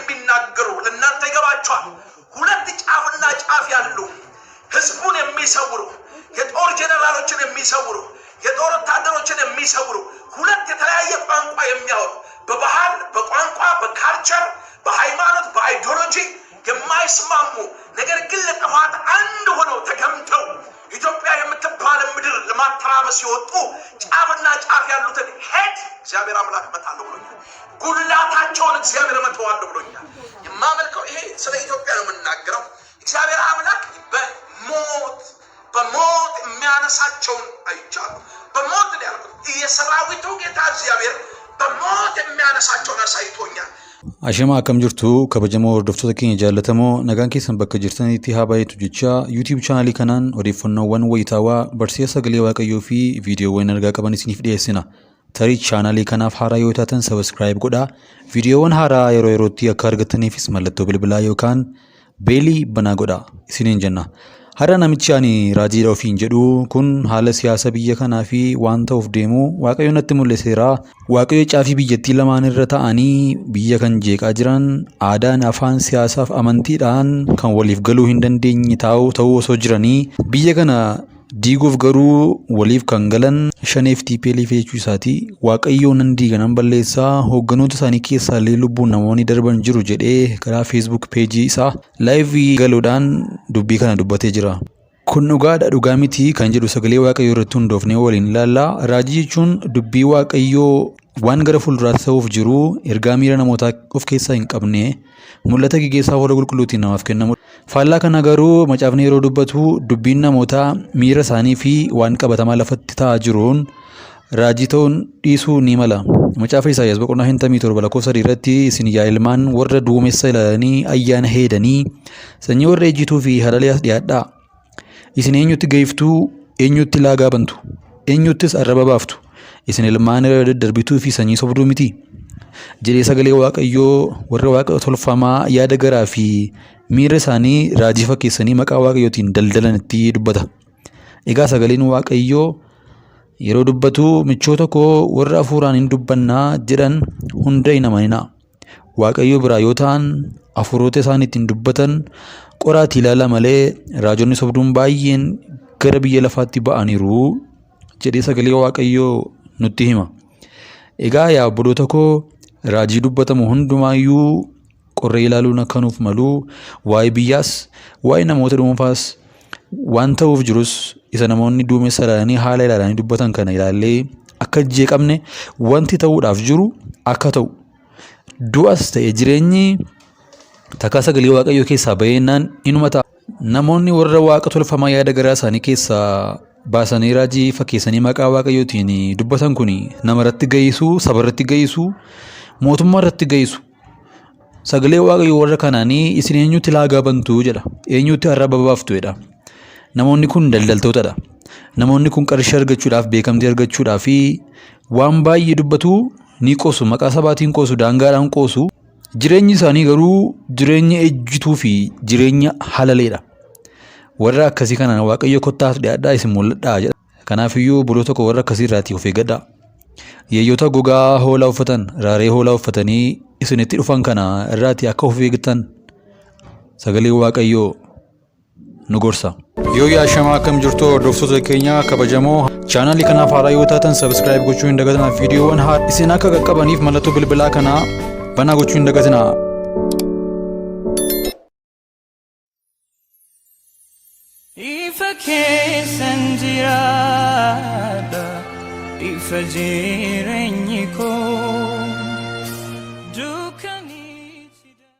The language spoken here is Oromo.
የሚናገሩ ለእናንተ ይገባችኋል። ሁለት ጫፍና ጫፍ ያሉ ህዝቡን የሚሰውሩ የጦር ጀነራሎችን የሚሰውሩ የጦር ወታደሮችን የሚሰውሩ ሁለት የተለያየ ቋንቋ የሚያወሩ በባህል በቋንቋ በካልቸር በሃይማኖት በአይዲዮሎጂ የማይስማሙ ነገር ግን ለጥፋት አንድ ሆነው ተገምተው ኢትዮጵያ የምትባል ምድር ለማተራመስ ሲወጡ ጫፍና ጫፍ ያሉትን ሄድ እግዚአብሔር አምላክ መታለሁ ብሎኛል። ጉላታቸውን እግዚአብሔር መተዋለሁ ብሎኛል። የማመልከው ይሄ ስለ ኢትዮጵያ ነው የምናገረው። እግዚአብሔር አምላክ በሞት የሚያነሳቸውን አይቻለሁ። በሞት ነው ያልኩት። የሰራዊቱ ጌታ እግዚአብሔር በሞት የሚያነሳቸውን አሳይቶኛል። Ashama akkam jirtu kabajamoo hordoftoota keenya jaallatamoo nagaan keessan bakka jirtanitti haa baay'atu jecha YouTube chaanalii kanaan odeeffannoowwan wayitaawaa barsiisa sagalee waaqayyoo fi viidiyoowwan ergaa qaban isiniif dhiyeessina. Tarii chaanalii kanaaf haaraa yoo taatan subscribe godhaa. Viidiyoowwan haaraa yeroo yerootti akka argataniifis mallattoo bilbilaa yookaan beelii banaa godhaa isiniin jenna. Har'a namichi ani raajiidha ofiin jedhu kun haala siyaasa biyya kanaa fi waan ta'uuf deemu waaqayyo natti mul'iseera. Waaqayyo caafii biyyattii lamaan irra ta'anii biyya kan jeeqaa jiran aadaan afaan siyaasaaf amantiidhaan kan waliif galuu hin dandeenye ta'uu osoo jiranii biyya kana diiguuf garuu waliif kan galan shaneef TPLF jechuu isaati. Waaqayyo nan diiga nan balleessaa hoogganoota isaanii keessaa illee lubbuun namoonni darban jiru jedhee karaa Facebook page isaa live galuudhaan dubbii kana dubbatee jira. Kun dhugaadha dhugaa miti kan jedhu sagalee waaqayyoo irratti hundoofnee waliin ilaalla. Raajii jechuun dubbii waaqayyoo waan gara fuulduraatti ta'uuf jiru ergaa miira namootaa of keessaa hin qabne mul'ata gaggeessaa Hafuura Qulqulluutiin namaaf kennamu. Faallaa kana garuu macaafni yeroo dubbatu dubbiin namootaa miira isaanii fi waan qabatamaa lafatti ta'aa jiruun raajii ta'uun dhiisuu ni mala. Macaafa Isaayyaas boqonnaa 57 lakkoofsa 3 irratti isin yaa ilmaan warra duumessa ilaalanii ayyaana heedanii sanyii warra ejjituu fi halaliyaas dhiyaadhaa. Isin eenyutti geeftuu eenyutti laagaa bantu eenyuttis arraba baaftu isin ilmaan irra daddarbituu fi sanyii sobduu miti jedhee sagalee waaqayyoo warra waaqa tolfamaa yaada garaa fi miira isaanii raajii fakkeessanii maqaa waaqayyootiin daldalanitti dubbata. Egaa sagaleen waaqayyoo yeroo dubbatu michoota koo warra hafuuraan hin dubbannaa jedhan hunda hin amaninaa. Waaqayyo biraa yoo ta'an hafuurota isaaniitiin dubbatan qoraatti ilaala malee raajonni sobduun baay'een gara biyya lafaatti ba'aniiru jedhee sagalee waaqayyoo nutti hima. Egaa yaa obboloota koo raajii dubbatamu hundumaayyuu qorree ilaaluun akkanuuf malu waa'ee biyyaas waa'ee namoota dhuunfaas waan ta'uuf jirus isa namoonni duumessa ilaalanii haala ilaalanii dubbatan kana ilaallee akka jeeqamne wanti ta'uudhaaf jiru akka ta'u du'as ta'e jireenyi takka sagalee waaqayyoo keessaa baheennaan inuma ta'a. Namoonni warra waaqa tolfamaa yaada garaa isaanii keessaa baasanii raajii fakkeessanii maqaa waaqayyootiin dubbatan kun nama irratti ga'isu saba irratti ga'isu mootummaa irratti ga'isu. Sagalee waaqayyoo warra kanaanii isin eenyutti laagaa bantu jedha eenyutti arraba baaftu jedha. Namoonni kun daldaltootadha. Namoonni kun qarshii argachuudhaaf beekamtii argachuudhaaf fi waan baay'ee dubbatu ni qoosu maqaa sabaatiin qoosu daangaadhaan qoosu. Jireenyi isaanii garuu jireenya ejjituu fi jireenya halaleedha. Warra akkasii kanaan waaqayyo kottaas dhiyaadhaa isin mul'adhaa jedha. Kanaafiyyuu obboloota koo warra akkasii irraatii of eeggadhaa. Yeeyyoota gogaa hoolaa uffatan raaree hoolaa uffatanii isinitti dhufan kana irraatii akka of eeggattan sagalee waaqayyoo nu gorsa. Yoo yaashamaa akkam jirtu hordoftoota keenya kabajamoo chaanalii kanaaf haaraa yoo taatan subscribe gochuu hin dagatinaa. Viidiyoowwan haaraa isin akka qaqqabaniif mallattoo bilbilaa kanaa banaa gochuu hin dagatinaa. Ifa keessan jiraadha ifa jireenyi koo